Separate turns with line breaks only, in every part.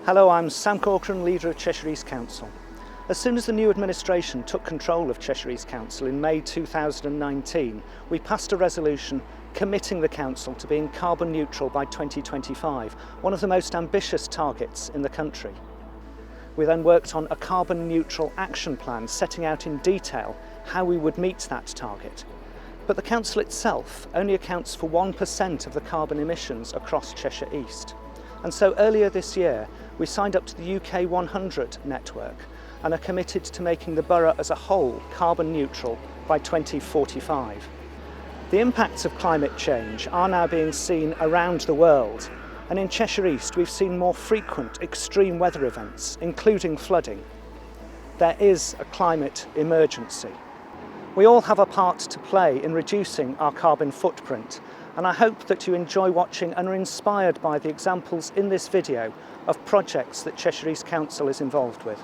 Hello, I'm Sam Corcoran, leader of Cheshire East Council. As soon as the new administration took control of Cheshire East Council in May 2019, we passed a resolution committing the council to being carbon neutral by 2025, one of the most ambitious targets in the country. We then worked on a carbon neutral action plan setting out in detail how we would meet that target. But the council itself only accounts for 1% of the carbon emissions across Cheshire East. And so earlier this year, we signed up to the UK 100 network and are committed to making the borough as a whole carbon neutral by 2045. The impacts of climate change are now being seen around the world, and in Cheshire East we've seen more frequent extreme weather events, including flooding. There is a climate emergency. We all have a part to play in reducing our carbon footprint, and I hope that you enjoy watching and are inspired by the examples in this video of projects that Cheshire East Council is involved with.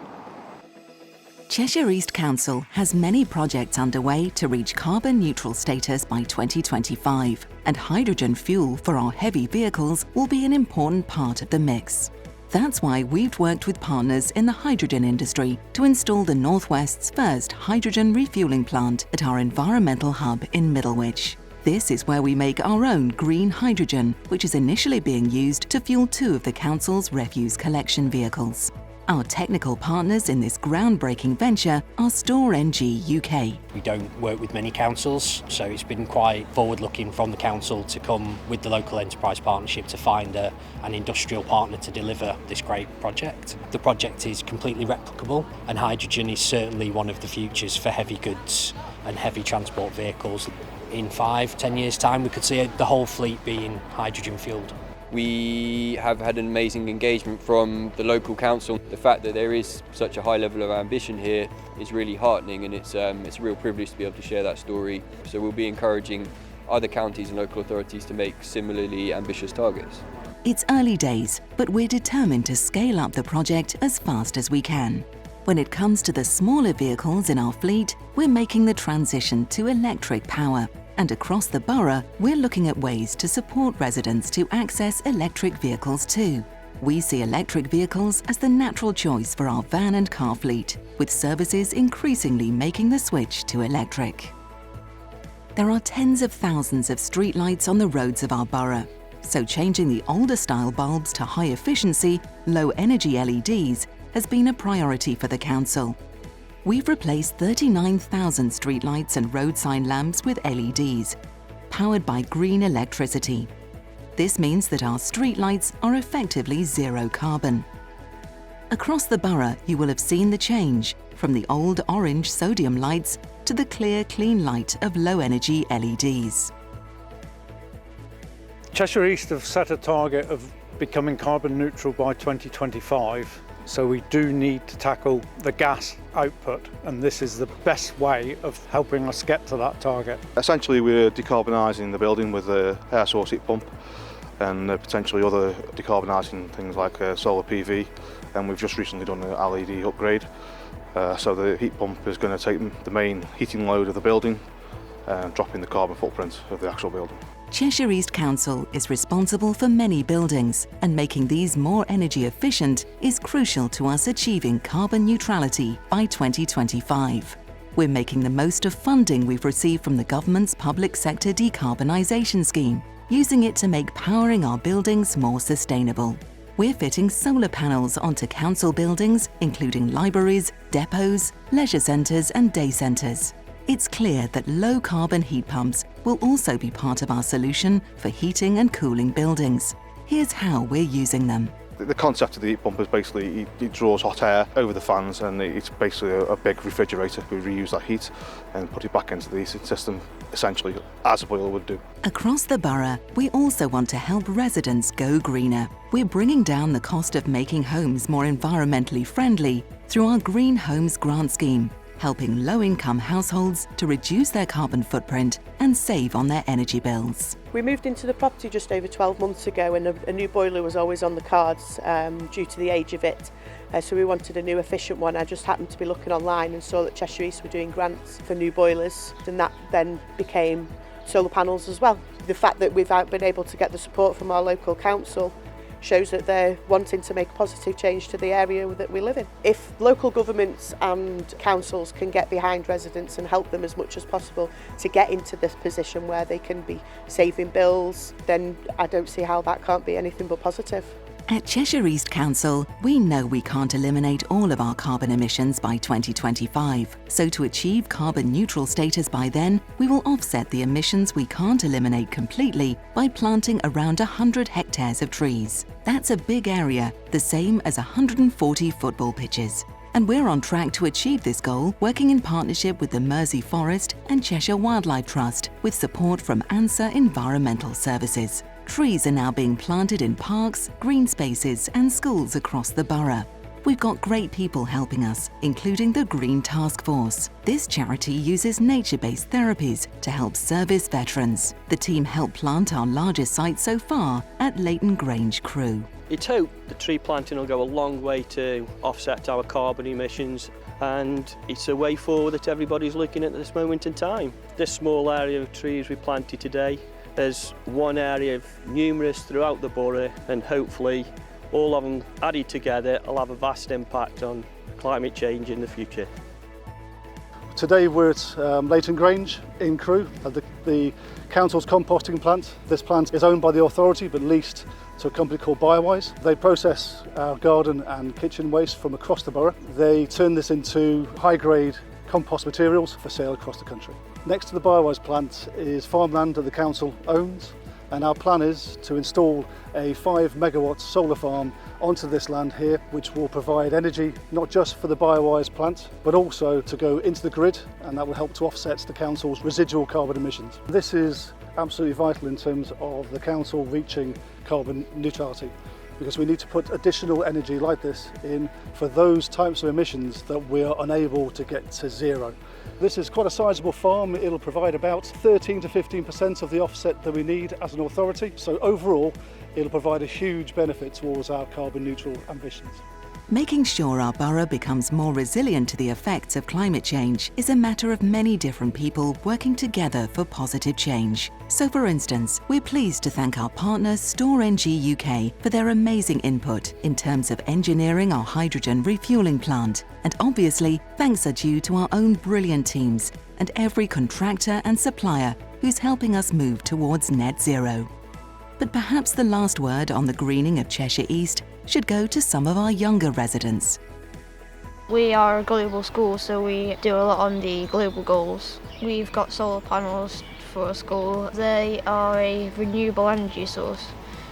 Cheshire East Council has many projects underway to reach carbon neutral status by 2025, and hydrogen fuel for our heavy vehicles will be an important part of the mix. That's why we've worked with partners in the hydrogen industry to install the Northwest's first hydrogen refuelling plant at our environmental hub in Middlewich. This is where we make our own green hydrogen, which is initially being used to fuel 2 of the council's refuse collection vehicles. Our technical partners in this groundbreaking venture are Store NG UK.
We don't work with many councils, so it's been quite forward-looking from the council to come with the local enterprise partnership to find an industrial partner to deliver this great project. The project is completely replicable, and hydrogen is certainly one of the futures for heavy goods and heavy transport vehicles. In 5-10 years' time, we could see the whole fleet being hydrogen fuelled.
We have had an amazing engagement from the local council. The fact that there is such a high level of ambition here is really heartening, and it's a real privilege to be able to share that story. So we'll be encouraging other counties and local authorities to make similarly ambitious targets.
It's early days, but we're determined to scale up the project as fast as we can. When it comes to the smaller vehicles in our fleet, we're making the transition to electric power. And across the borough, we're looking at ways to support residents to access electric vehicles too. We see electric vehicles as the natural choice for our van and car fleet, with services increasingly making the switch to electric. There are tens of thousands of streetlights on the roads of our borough, so changing the older style bulbs to high efficiency, low energy LEDs has been a priority for the council. We've replaced 39,000 streetlights and road sign lamps with LEDs, powered by green electricity. This means that our streetlights are effectively zero carbon. Across the borough, you will have seen the change from the old orange sodium lights to the clear, clean light of low-energy LEDs.
Cheshire East have set a target of becoming carbon neutral by 2025. So we do need to tackle the gas output, and this is the best way of helping us get to that target.
Essentially we're decarbonising the building with a air source heat pump and potentially other decarbonising things like solar PV, and we've just recently done an LED upgrade. So the heat pump is going to take the main heating load of the building and dropping the carbon footprint of the actual building.
Cheshire East Council is responsible for many buildings, and making these more energy efficient is crucial to us achieving carbon neutrality by 2025. We're making the most of funding we've received from the government's public sector decarbonisation scheme, using it to make powering our buildings more sustainable. We're fitting solar panels onto council buildings, including libraries, depots, leisure centres and day centres. It's clear that low-carbon heat pumps will also be part of our solution for heating and cooling buildings. Here's how we're using them.
The concept of the heat pump is basically it draws hot air over the fans, and it's basically a big refrigerator. We reuse that heat and put it back into the heating system, essentially as a boiler would do.
Across the borough, we also want to help residents go greener. We're bringing down the cost of making homes more environmentally friendly through our Green Homes Grant Scheme, helping low-income households to reduce their carbon footprint and save on their energy bills.
We moved into the property just over 12 months ago, and a new boiler was always on the cards due to the age of it. So we wanted a new efficient one. I just happened to be looking online and saw that Cheshire East were doing grants for new boilers, and that then became solar panels as well. The fact that we've been able to get the support from our local council shows that they're wanting to make a positive change to the area that we live in. If local governments and councils can get behind residents and help them as much as possible to get into this position where they can be saving bills, then I don't see how that can't be anything but positive.
At Cheshire East Council, we know we can't eliminate all of our carbon emissions by 2025. So to achieve carbon neutral status by then, we will offset the emissions we can't eliminate completely by planting around 100 hectares of trees. That's a big area, the same as 140 football pitches. And we're on track to achieve this goal working in partnership with the Mersey Forest and Cheshire Wildlife Trust with support from ANSA Environmental Services. Trees are now being planted in parks, green spaces and schools across the borough. We've got great people helping us, including the Green Task Force. This charity uses nature-based therapies to help service veterans. The team helped plant our largest site so far at Leighton Grange Crewe.
It's hoped the tree planting will go a long way to offset our carbon emissions, and it's a way forward that everybody's looking at this moment in time. This small area of trees we planted today, there's one area of numerous throughout the borough, and hopefully all of them added together will have a vast impact on climate change in the future.
Today we're at Leighton Grange in Crewe at the council's composting plant. This plant is owned by the authority but leased to a company called Biowise. They process our garden and kitchen waste from across the borough. They turn this into high-grade compost materials for sale across the country. Next to the Biowise plant is farmland that the council owns, and our plan is to install a 5 megawatt solar farm onto this land here, which will provide energy not just for the Biowise plant but also to go into the grid, and that will help to offset the council's residual carbon emissions. This is absolutely vital in terms of the council reaching carbon neutrality, because we need to put additional energy like this in for those types of emissions that we are unable to get to zero. This is quite a sizable farm. It'll provide about 13 to 15% of the offset that we need as an authority. So overall, it'll provide a huge benefit towards our carbon neutral ambitions.
Making sure our borough becomes more resilient to the effects of climate change is a matter of many different people working together for positive change. So for instance, we're pleased to thank our partner StoreNG UK for their amazing input in terms of engineering our hydrogen refuelling plant. And obviously, thanks are due to our own brilliant teams and every contractor and supplier who's helping us move towards net zero. But perhaps the last word on the greening of Cheshire East should go to some of our younger residents.
We are a global school, so we do a lot on the global goals. We've got solar panels for a school. They are a renewable energy source,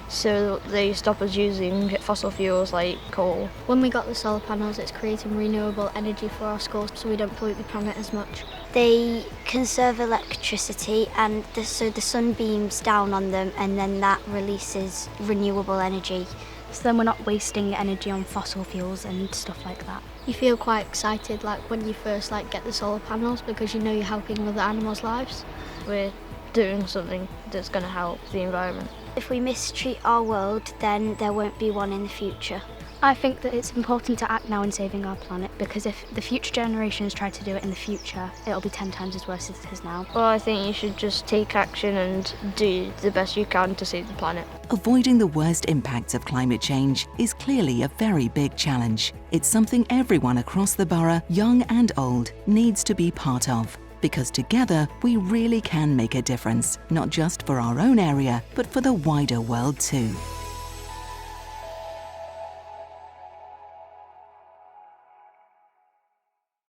so they stop us using fossil fuels like coal.
When we got the solar panels, it's creating renewable energy for our schools, so we don't pollute the planet as much.
They conserve electricity, and so the sun beams down on them, and then that releases renewable energy.
So then we're not wasting energy on fossil fuels and stuff like that. You feel quite excited when you first get the solar panels, because you know you're helping other animals' lives.
We're doing something that's going to help the environment.
If we mistreat our world, then there won't be one in the future.
I think that it's important to act now in saving our planet, because if the future generations try to do it in the future, it'll be 10 times as worse as it is now.
Well, I think you should just take action and do the best you can to save the planet.
Avoiding the worst impacts of climate change is clearly a very big challenge. It's something everyone across the borough, young and old, needs to be part of. Because together, we really can make a difference, not just for our own area, but for the wider world too.